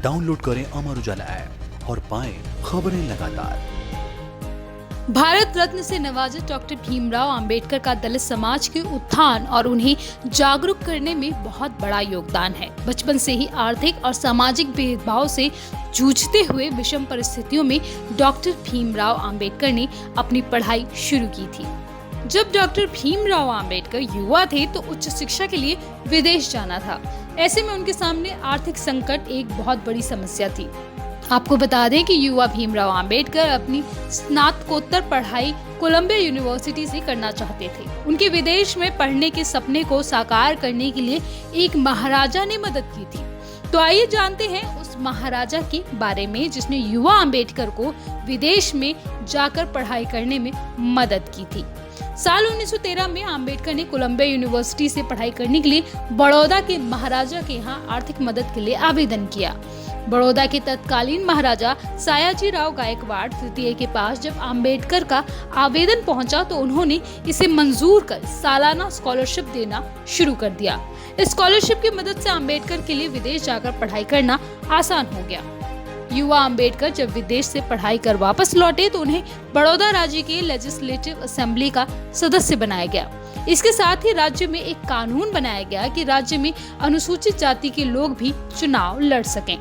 Download करें Amar Ujala app और पाएं खबरें लगातार। भारत रत्न से नवाजे डॉक्टर भीमराव अंबेडकर का दलित समाज के उत्थान और उन्हें जागरूक करने में बहुत बड़ा योगदान है। बचपन से ही आर्थिक और सामाजिक भेदभाव से जूझते हुए विषम परिस्थितियों में डॉक्टर भीमराव अंबेडकर ने अपनी पढ़ाई शुरू की थी। जब डॉक्टर भीमराव अंबेडकर युवा थे तो उच्च शिक्षा के लिए विदेश जाना था। ऐसे में उनके सामने आर्थिक संकट एक बहुत बड़ी समस्या थी। आपको बता दें कि युवा भीमराव अंबेडकर अपनी स्नातकोत्तर पढ़ाई कोलंबिया यूनिवर्सिटी से करना चाहते थे। उनके विदेश में पढ़ने के सपने को साकार करने के लिए एक महाराजा ने मदद की थी। तो आइए जानते हैं उस महाराजा के बारे में जिसने युवा अंबेडकर को विदेश में जाकर पढ़ाई करने में मदद की थी। साल 1913 में अंबेडकर ने कोलंबिया यूनिवर्सिटी से पढ़ाई करने के लिए बड़ौदा के महाराजा के यहाँ आर्थिक मदद के लिए आवेदन किया। बड़ौदा के तत्कालीन महाराजा सयाजीराव गायकवाड़ तृतीय के पास जब अंबेडकर का आवेदन पहुंचा तो उन्होंने इसे मंजूर कर सालाना स्कॉलरशिप देना शुरू कर दिया। इस स्कॉलरशिप की मदद से अंबेडकर के लिए विदेश जाकर पढ़ाई करना आसान हो गया। युवा अंबेडकर जब विदेश से पढ़ाई कर वापस लौटे तो उन्हें बड़ौदा राज्य के लेजिस्लेटिव असेंबली का सदस्य बनाया गया। इसके साथ ही राज्य में एक कानून बनाया गया कि राज्य में अनुसूचित जाति के लोग भी चुनाव लड़ सकें।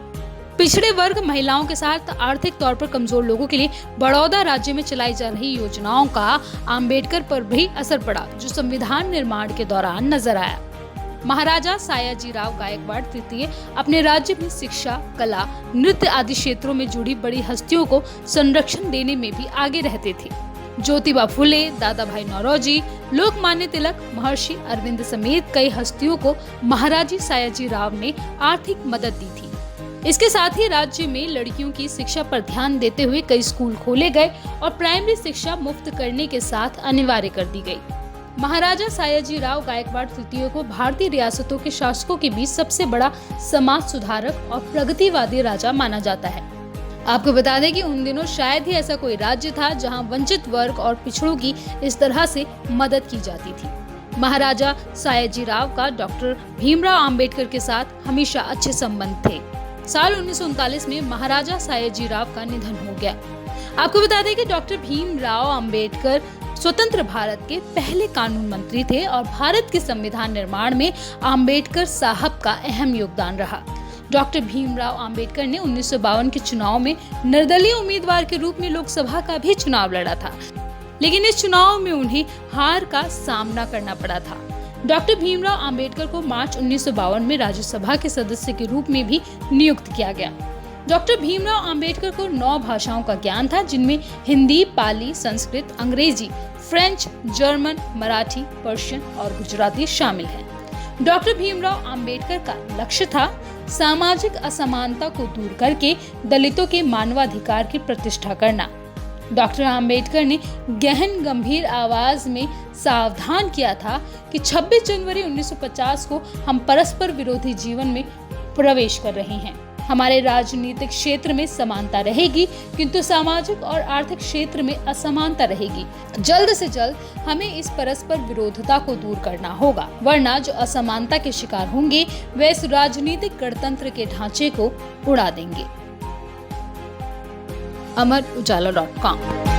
पिछड़े वर्ग, महिलाओं के साथ आर्थिक तौर पर कमजोर लोगों के लिए बड़ौदा राज्य में चलाई जा रही योजनाओं का अंबेडकर पर भी असर पड़ा, जो संविधान निर्माण के दौरान नजर आया। महाराजा सयाजीराव गायकवाड़ तृतीय अपने राज्य में शिक्षा, कला, नृत्य आदि क्षेत्रों में जुड़ी बड़ी हस्तियों को संरक्षण देने में भी आगे रहते थे। ज्योतिबा फुले, दादा भाई नौरोजी, लोकमान्य तिलक, महर्षि अरविंद समेत कई हस्तियों को महाराजी सयाजीराव ने आर्थिक मदद दी थी। इसके साथ ही राज्य में लड़कियों की शिक्षा पर ध्यान देते हुए कई स्कूल खोले गए और प्राइमरी शिक्षा मुफ्त करने के साथ अनिवार्य कर दी गई। महाराजा सयाजीराव गायकवाड़ तृतीय को भारतीय रियासतों के शासकों के बीच सबसे बड़ा समाज सुधारक और प्रगतिवादी राजा माना जाता है। आपको बता दें कि उन दिनों शायद ही ऐसा कोई राज्य था जहां वंचित वर्ग और पिछड़ों की इस तरह से मदद की जाती थी। महाराजा सयाजीराव का डॉक्टर भीमराव अंबेडकर के साथ हमेशा अच्छे संबंध थे। साल 1939 में महाराजा सयाजीराव का निधन हो गया। आपको बता दें कि डॉक्टर भीमराव अंबेडकर स्वतंत्र भारत के पहले कानून मंत्री थे और भारत के संविधान निर्माण में अंबेडकर साहब का अहम योगदान रहा। डॉक्टर भीमराव अंबेडकर ने 1952 के चुनाव में निर्दलीय उम्मीदवार के रूप में लोकसभा का भी चुनाव लड़ा था, लेकिन इस चुनाव में उन्हें हार का सामना करना पड़ा था। डॉक्टर भीमराव अंबेडकर को मार्च 1952 में राज्यसभा के सदस्य के रूप में भी नियुक्त किया गया। डॉक्टर भीमराव अंबेडकर को 9 भाषाओं का ज्ञान था, जिनमें हिंदी, पाली, संस्कृत, अंग्रेजी, फ्रेंच, जर्मन, मराठी, पर्शियन और गुजराती शामिल हैं। डॉक्टर भीमराव अंबेडकर का लक्ष्य था सामाजिक असमानता को दूर करके दलितों के मानवाधिकार की प्रतिष्ठा करना। डॉक्टर अंबेडकर ने गहन गंभीर आवाज में सावधान किया था कि 26 जनवरी 1950 को हम परस्पर विरोधी जीवन में प्रवेश कर रहे हैं। हमारे राजनीतिक क्षेत्र में समानता रहेगी, किंतु सामाजिक और आर्थिक क्षेत्र में असमानता रहेगी। जल्द से जल्द हमें इस परस्पर विरोधता को दूर करना होगा, वरना जो असमानता के शिकार होंगे वे इस राजनीतिक गणतंत्र के ढांचे को उड़ा देंगे। अमर उजाला.com